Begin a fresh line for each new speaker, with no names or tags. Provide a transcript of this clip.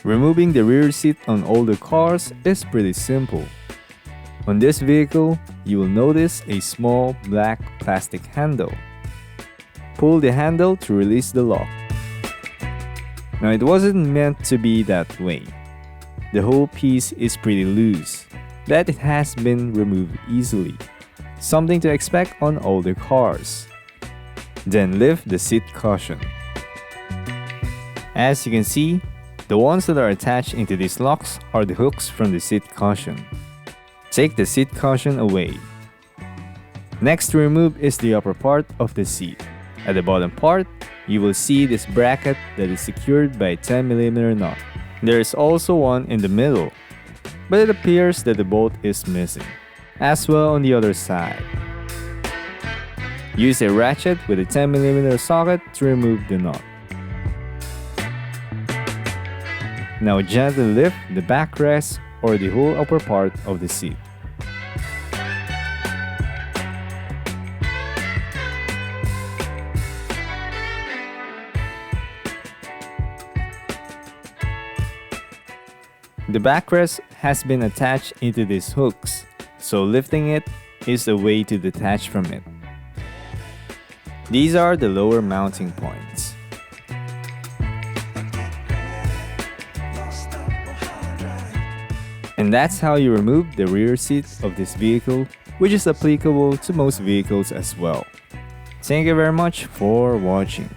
Removing the rear seat on older cars is pretty simple. On this vehicle, you will notice a small black plastic handle. Pull the handle to release the lock. Now it wasn't meant to be that way. The whole piece is pretty loose, but it has been removed easily. Something to expect on older cars. Then lift the seat cushion. As you can see, the ones that are attached into these locks are the hooks from the seat cushion. Take the seat cushion away. Next to remove is the upper part of the seat. At the bottom part, you will see this bracket that is secured by a 10mm knot. There is also one in the middle, but it appears that the bolt is missing. As well on the other side. Use a ratchet with a 10mm socket to remove the knot. Now gently lift the backrest or the whole upper part of the seat. The backrest has been attached into these hooks, so lifting it is a way to detach from it. These are the lower mounting points. And that's how you remove the rear seat of this vehicle, which is applicable to most vehicles as well. Thank you very much for watching.